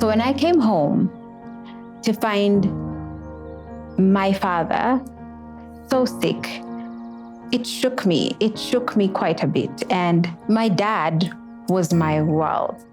So when I came home to find my father so sick, it shook me. It shook me quite a bit. And my dad was my world.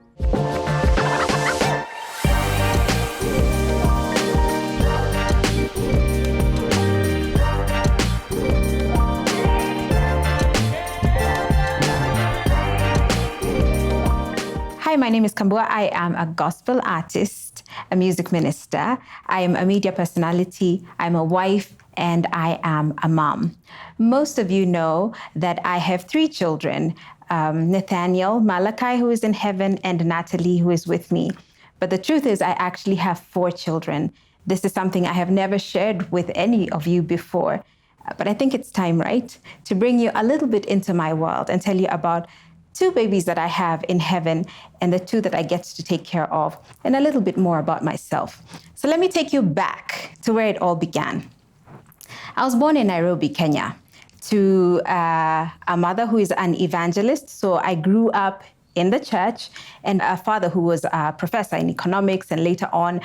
Hi, my name is Kambua. I am a gospel artist, a music minister. I am a media personality. I'm a wife, and I am a mom. Most of you know that I have 3 children, Nathaniel, Malachi, who is in heaven, and Natalie, who is with me. But the truth is, I actually have 4 children. This is something I have never shared with any of you before. But I think it's time, right, to bring you a little bit into my world and tell you about 2 babies that I have in heaven and the 2 that I get to take care of, and a little bit more about myself. So let me take you back to where it all began. I was born in Nairobi, Kenya, to a mother who is an evangelist. So I grew up in the church, and a father who was a professor in economics and later on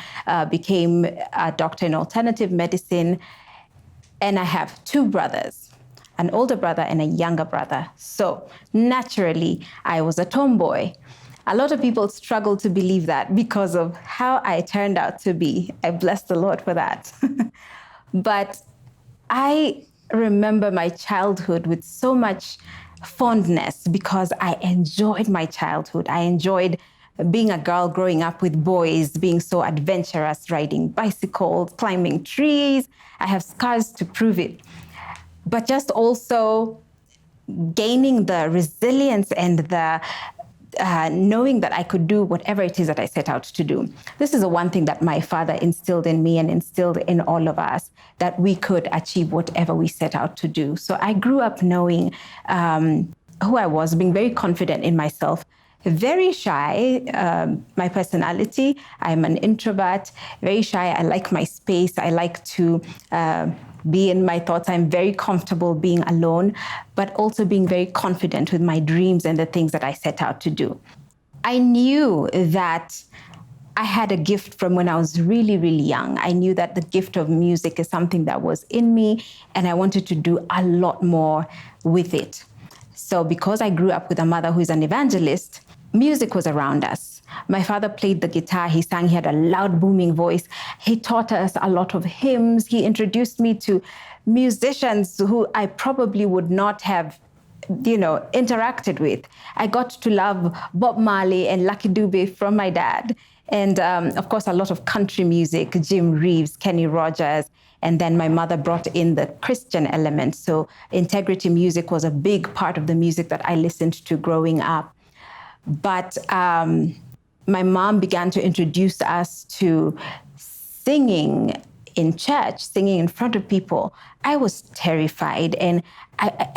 became a doctor in alternative medicine. And I have 2 brothers, an older brother and a younger brother. So naturally, I was a tomboy. A lot of people struggle to believe that because of how I turned out to be. I bless the Lord for that. But I remember my childhood with so much fondness because I enjoyed my childhood. I enjoyed being a girl growing up with boys, being so adventurous, riding bicycles, climbing trees. I have scars to prove it. But just also gaining the resilience and the knowing that I could do whatever it is that I set out to do. This is the one thing that my father instilled in me and instilled in all of us, that we could achieve whatever we set out to do. So I grew up knowing who I was, being very confident in myself, very shy, my personality. I'm an introvert, very shy. I like my space. I like to be in my thoughts. I'm very comfortable being alone, but also being very confident with my dreams and the things that I set out to do. I knew that I had a gift from when I was really, really young. I knew that the gift of music is something that was in me, and I wanted to do a lot more with it. So because I grew up with a mother who is an evangelist, music was around us. My father played the guitar, he sang, he had a loud booming voice. He taught us a lot of hymns. He introduced me to musicians who I probably would not have, interacted with. I got to love Bob Marley and Lucky Dube from my dad. And of course, a lot of country music, Jim Reeves, Kenny Rogers. And then my mother brought in the Christian element. So integrity music was a big part of the music that I listened to growing up. But my mom began to introduce us to singing in church, singing in front of people. I was terrified. And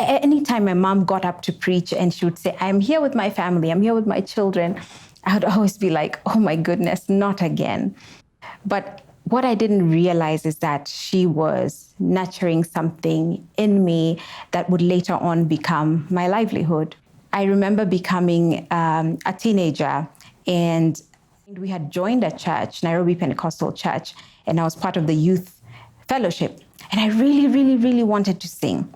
anytime my mom got up to preach and she would say, I'm here with my family, I'm here with my children, I would always be like, oh my goodness, not again. But what I didn't realize is that she was nurturing something in me that would later on become my livelihood. I remember becoming a teenager, and we had joined a church, Nairobi Pentecostal Church, and I was part of the youth fellowship. And I really, really, really wanted to sing.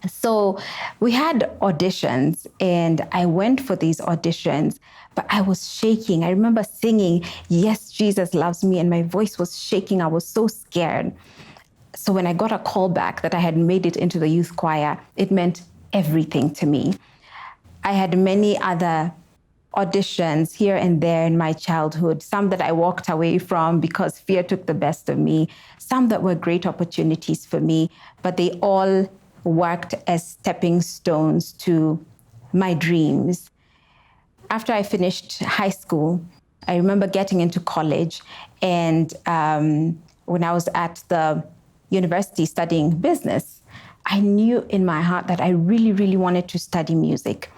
So we had auditions, and I went for these auditions, but I was shaking. I remember singing, Yes, Jesus Loves Me, and my voice was shaking. I was so scared. So when I got a call back that I had made it into the youth choir, it meant everything to me. I had many other auditions here and there in my childhood, some that I walked away from because fear took the best of me, some that were great opportunities for me, but they all worked as stepping stones to my dreams. After I finished high school, I remember getting into college, and when I was at the university studying business, I knew in my heart that I really, really wanted to study music.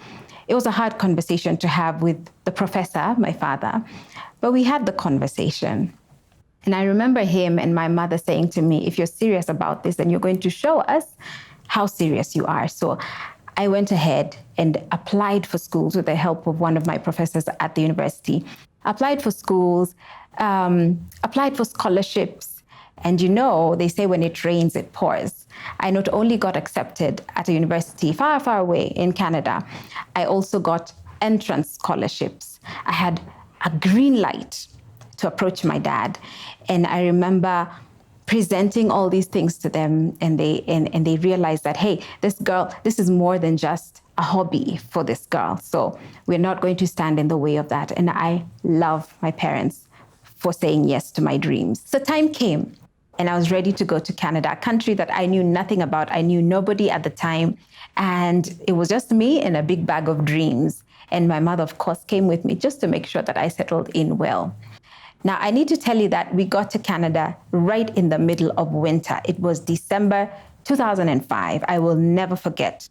It was a hard conversation to have with the professor, my father, but we had the conversation. And I remember him and my mother saying to me, if you're serious about this, then you're going to show us how serious you are. So I went ahead and applied for schools with the help of one of my professors at the university. applied for schools, applied for scholarships. And they say when it rains, it pours. I not only got accepted at a university far, far away in Canada, I also got entrance scholarships. I had a green light to approach my dad. And I remember presenting all these things to them, and they realized that, hey, this is more than just a hobby for this girl. So we're not going to stand in the way of that. And I love my parents for saying yes to my dreams. So time came, and I was ready to go to Canada, a country that I knew nothing about. I knew nobody at the time. And it was just me and a big bag of dreams. And my mother, of course, came with me just to make sure that I settled in well. Now, I need to tell you that we got to Canada right in the middle of winter. It was December 2005. I will never forget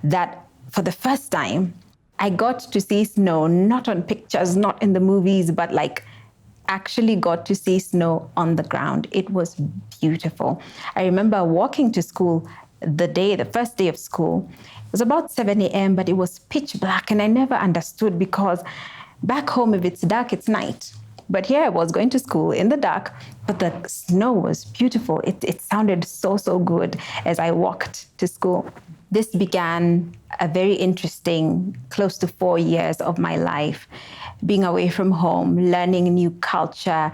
that for the first time, I got to see snow, not on pictures, not in the movies, but actually got to see snow on the ground. It was beautiful. I remember walking to school the first day of school. It was about 7 a.m., but it was pitch black, and I never understood, because back home, if it's dark, it's night. But here I was going to school in the dark, but the snow was beautiful. It sounded so, so good as I walked to school. This began a very interesting, close to 4 years of my life, being away from home, learning new culture,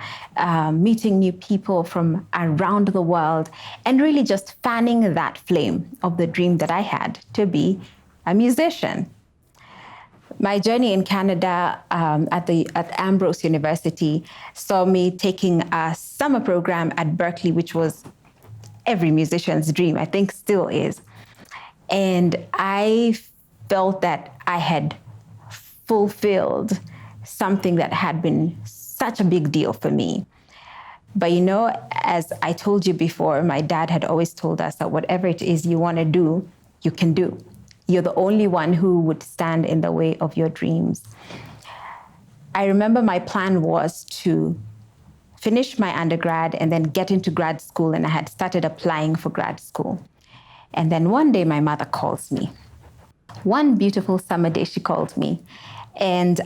meeting new people from around the world, and really just fanning that flame of the dream that I had to be a musician. My journey in Canada at Ambrose University saw me taking a summer program at Berkeley, which was every musician's dream, I think still is. And I felt that I had fulfilled something that had been such a big deal for me. But as I told you before, my dad had always told us that whatever it is you want to do, you can do. You're the only one who would stand in the way of your dreams. I remember my plan was to finish my undergrad and then get into grad school, and I had started applying for grad school. And then one day my mother calls me. One beautiful summer day, she called me, and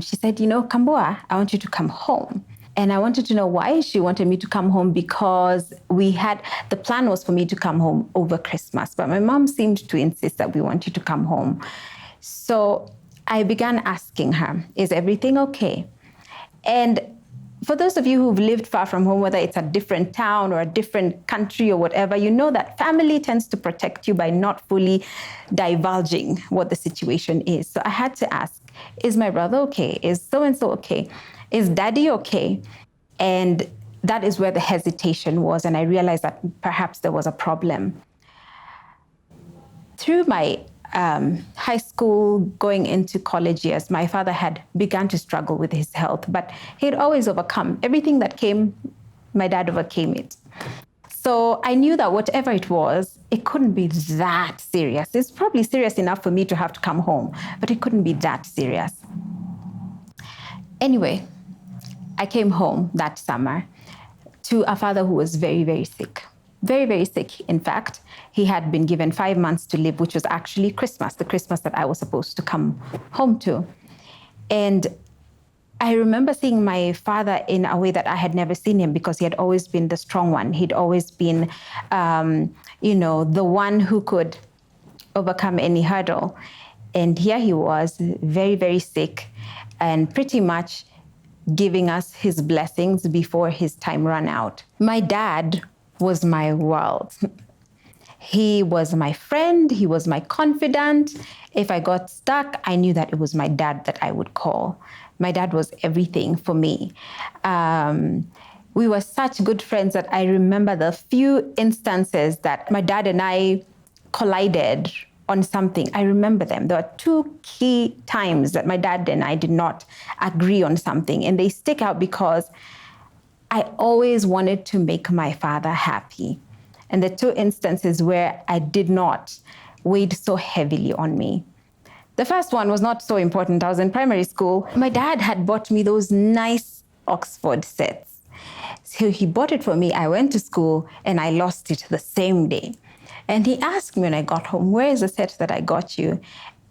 she said, Kambua, I want you to come home. And I wanted to know why she wanted me to come home, because the plan was for me to come home over Christmas, but my mom seemed to insist that we want you to come home. So I began asking her, is everything okay? And for those of you who've lived far from home, whether it's a different town or a different country or whatever, you know that family tends to protect you by not fully divulging what the situation is. So I had to ask, is my brother okay? Is so-and-so okay? Is daddy okay? And that is where the hesitation was. And I realized that perhaps there was a problem. Through my high school, going into college years, my father had begun to struggle with his health, but he'd always overcome. Everything that came, my dad overcame it. So I knew that whatever it was, it couldn't be that serious. It's probably serious enough for me to have to come home, but it couldn't be that serious. Anyway, I came home that summer to a father who was very, very sick. Very, very sick. In fact, he had been given 5 months to live, which was actually Christmas, the Christmas that I was supposed to come home to. And I remember seeing my father in a way that I had never seen him, because he had always been the strong one. He'd always been, the one who could overcome any hurdle. And here he was, very, very sick, and pretty much giving us his blessings before his time ran out. My dad was my world. He was my friend. He was my confidant. If I got stuck, I knew that it was my dad that I would call. My dad was everything for me. We were such good friends that I remember the few instances that my dad and I collided on something. I remember them. There were 2 key times that my dad and I did not agree on something, and they stick out because I always wanted to make my father happy. And the 2 instances where I did not weighed so heavily on me. The first one was not so important. I was in primary school. My dad had bought me those nice Oxford sets. So he bought it for me. I went to school and I lost it the same day. And he asked me when I got home, where is the set that I got you?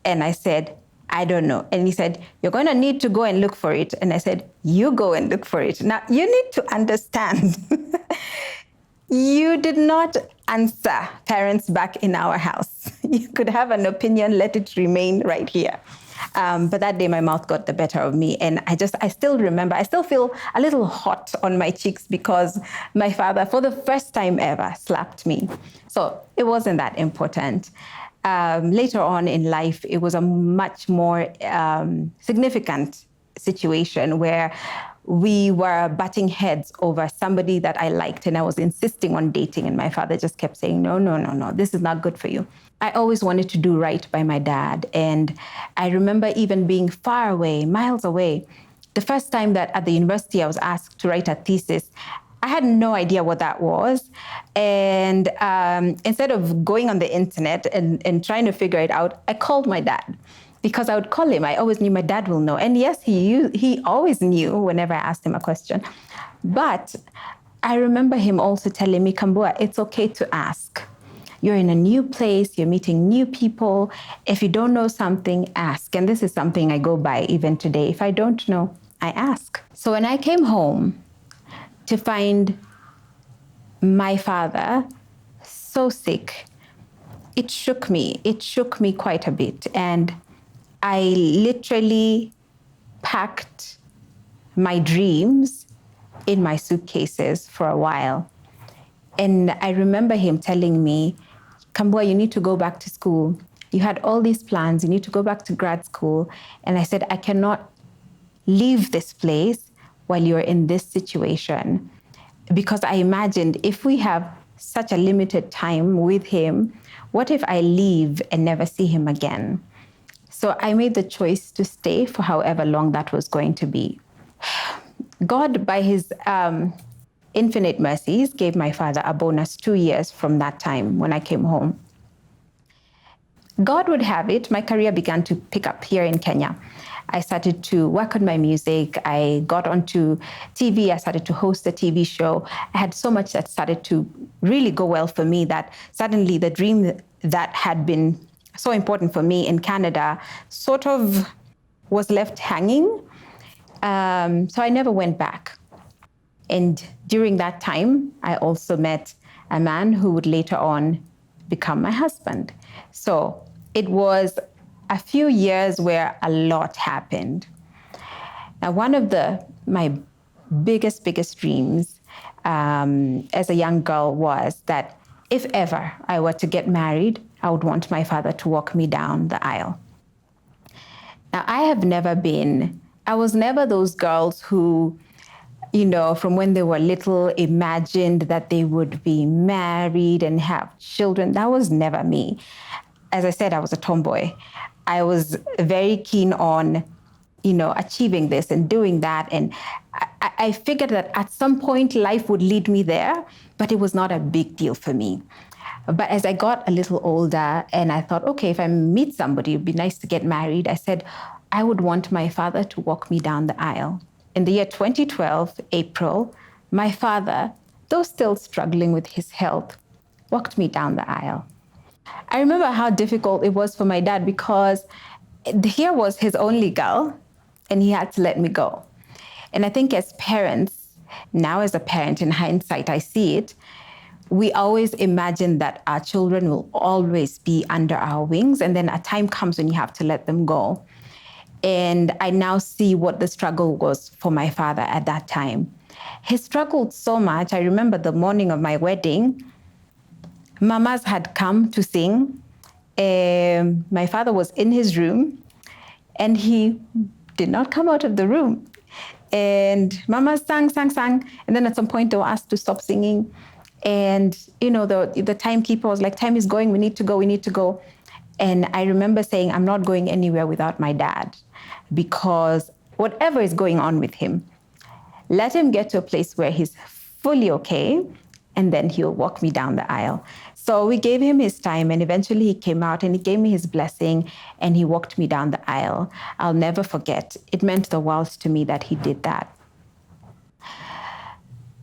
And I said, I don't know. And he said, you're going to need to go and look for it. And I said, you go and look for it. Now, you need to understand, you did not answer parents back in our house. You could have an opinion, let it remain right here. But that day, my mouth got the better of me. And I still remember, I still feel a little hot on my cheeks because my father, for the first time ever, slapped me. So it wasn't that important. Later on in life, it was a much more significant situation where we were butting heads over somebody that I liked, and I was insisting on dating, and my father just kept saying, no, no, no, no, this is not good for you. I always wanted to do right by my dad, and I remember even being far away, miles away. The first time that at the university I was asked to write a thesis, I had no idea what that was. And instead of going on the internet and trying to figure it out, I called my dad because I would call him. I always knew my dad will know. And yes, he always knew whenever I asked him a question. But I remember him also telling me, Kambua, it's okay to ask. You're in a new place, you're meeting new people. If you don't know something, ask. And this is something I go by even today. If I don't know, I ask. So when I came home to find my father so sick, it shook me. It shook me quite a bit. And I literally packed my dreams in my suitcases for a while. And I remember him telling me, Kambua, you need to go back to school. You had all these plans. You need to go back to grad school. And I said, I cannot leave this place while you're in this situation. Because I imagined if we have such a limited time with him, what if I leave and never see him again? So I made the choice to stay for however long that was going to be. God, by his infinite mercies, gave my father a bonus 2 years from that time when I came home. God would have it, my career began to pick up here in Kenya. I started to work on my music. I got onto TV. I started to host a TV show. I had so much that started to really go well for me that suddenly the dream that had been so important for me in Canada sort of was left hanging. So I never went back. And during that time, I also met a man who would later on become my husband. So it was a few years where a lot happened. Now, one of my biggest dreams as a young girl was that if ever I were to get married, I would want my father to walk me down the aisle. Now, I was never those girls who, from when they were little, imagined that they would be married and have children. That was never me. As I said, I was a tomboy. I was very keen on, achieving this and doing that. And I figured that at some point life would lead me there, but it was not a big deal for me. But as I got a little older and I thought, okay, if I meet somebody, it'd be nice to get married, I said, I would want my father to walk me down the aisle. In the year 2012, April, my father, though still struggling with his health, walked me down the aisle. I remember how difficult it was for my dad because here was his only girl and he had to let me go. And I think as parents, now as a parent in hindsight, I see it, we always imagine that our children will always be under our wings, and then a time comes when you have to let them go. And I now see what the struggle was for my father at that time. He struggled so much. I remember the morning of my wedding, mamas had come to sing. My father was in his room and he did not come out of the room. And mamas sang. And then at some point they were asked to stop singing. And, the timekeeper was like, time is going, we need to go. And I remember saying, I'm not going anywhere without my dad, because whatever is going on with him, let him get to a place where he's fully okay, and then he'll walk me down the aisle. So we gave him his time, and eventually he came out and he gave me his blessing and he walked me down the aisle. I'll never forget. It meant the world to me that he did that.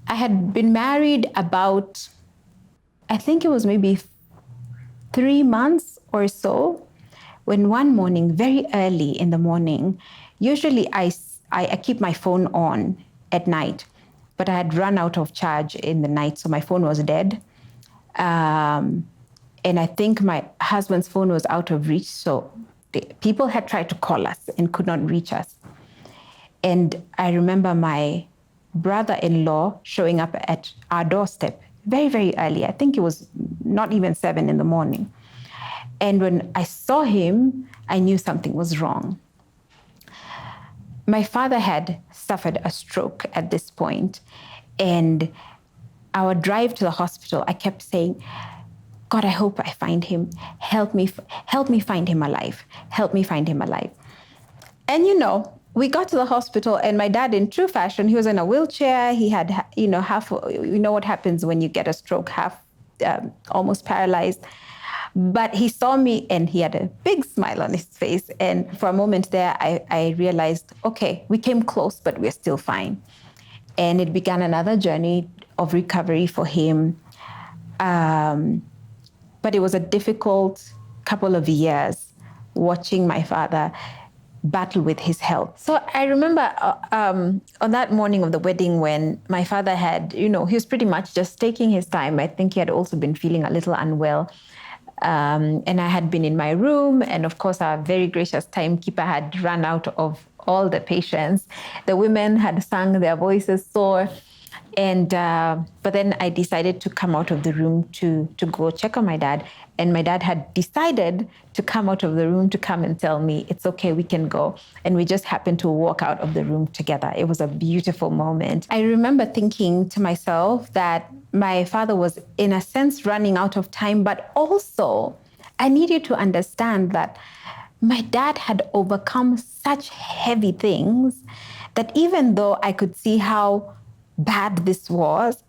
I had been married about, I think it was maybe 3 months or so when one morning, very early in the morning, usually I keep my phone on at night, but I had run out of charge in the night, so my phone was dead. And I think my husband's phone was out of reach, so people had tried to call us and could not reach us. And I remember my brother-in-law showing up at our doorstep very, very early. I think it was not even 7 in the morning. And when I saw him, I knew something was wrong. My father had suffered a stroke at this point, and our drive to the hospital, I kept saying, God, I hope I find him. Help me find him alive. Help me find him alive. And we got to the hospital, and my dad, in true fashion, he was in a wheelchair. He had, half, what happens when you get a stroke, half almost paralyzed. But he saw me and he had a big smile on his face. And for a moment there, I realized, okay, we came close, but we're still fine. And it began another journey of recovery for him. But it was a difficult couple of years watching my father battle with his health. So I remember on that morning of the wedding when my father had, he was pretty much just taking his time. I think he had also been feeling a little unwell. And I had been in my room, and of course our very gracious timekeeper had run out of all the patients. The women had sung their voices sore. And but then I decided to come out of the room to go check on my dad. And my dad had decided to come out of the room to come and tell me, it's okay, we can go. And we just happened to walk out of the room together. It was a beautiful moment. I remember thinking to myself that my father was, in a sense, running out of time, but also I need you to understand that my dad had overcome such heavy things that even though I could see how bad this was,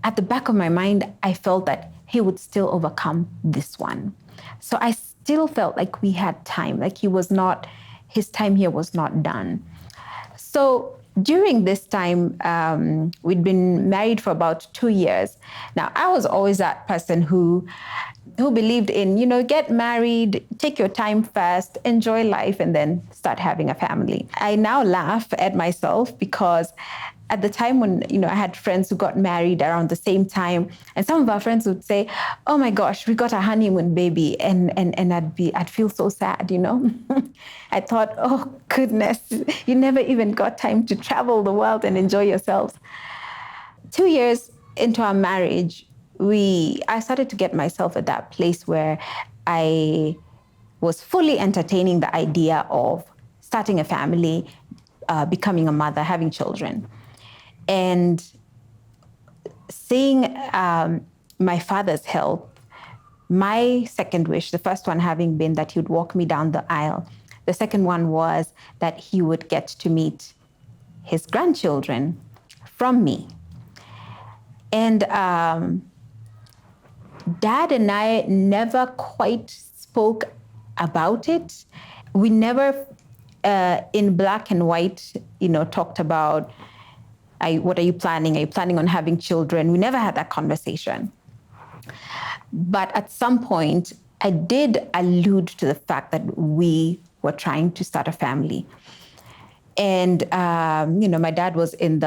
at the back of my mind, I felt that he would still overcome this one. So I still felt like we had time, like his time here was not done. So during this time, we'd been married for about 2 years. Now, I was always that person who believed in, get married, take your time first, enjoy life, and then start having a family. I now laugh at myself because at the time when, I had friends who got married around the same time, and some of our friends would say, oh my gosh, we got a honeymoon baby. And I'd feel so sad, I thought, oh goodness, you never even got time to travel the world and enjoy yourselves. 2 years into our marriage, I started to get myself at that place where I was fully entertaining the idea of starting a family, becoming a mother, having children. And seeing my father's health, my second wish, the first one having been that he would walk me down the aisle. The second one was that he would get to meet his grandchildren from me. And Dad and I never quite spoke about it. We never, in black and white, talked about, what are you planning? Are you planning on having children? We never had that conversation. But at some point, I did allude to the fact that we were trying to start a family. And, my dad was in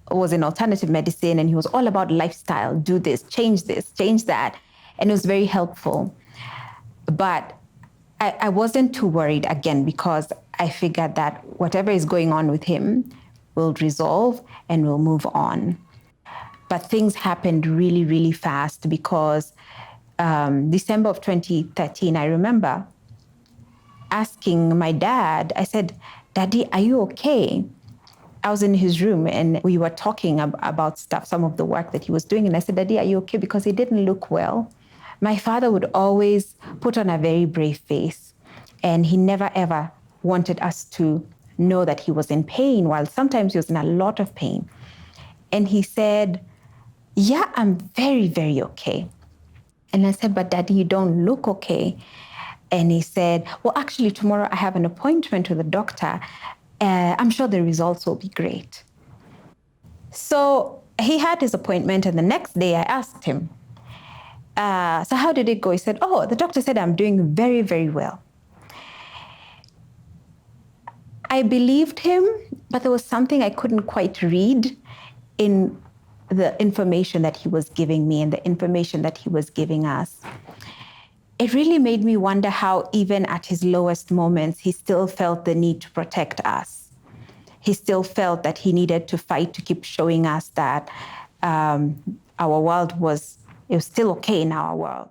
alternative medicine, and he was all about lifestyle, do this, change that. And it was very helpful. But I wasn't too worried again, because I figured that whatever is going on with him will resolve and we'll move on. But things happened really, really fast, because December of 2013, I remember asking my dad, I said, Daddy, are you okay? I was in his room and we were talking about stuff, some of the work that he was doing. And I said, Daddy, are you okay? Because he didn't look well. My father would always put on a very brave face, and he never, ever wanted us to know that he was in pain, while sometimes he was in a lot of pain. And he said, yeah, I'm very, very okay. And I said, but Daddy, you don't look okay. And he said, well, actually, tomorrow I have an appointment with the doctor. I'm sure the results will be great. So he had his appointment, and the next day I asked him, So how did it go? He said, oh, the doctor said I'm doing very, very well. I believed him, but there was something I couldn't quite read in the information that he was giving me and the information that he was giving us. It really made me wonder how even at his lowest moments, he still felt the need to protect us. He still felt that he needed to fight to keep showing us that our world was still okay in our world.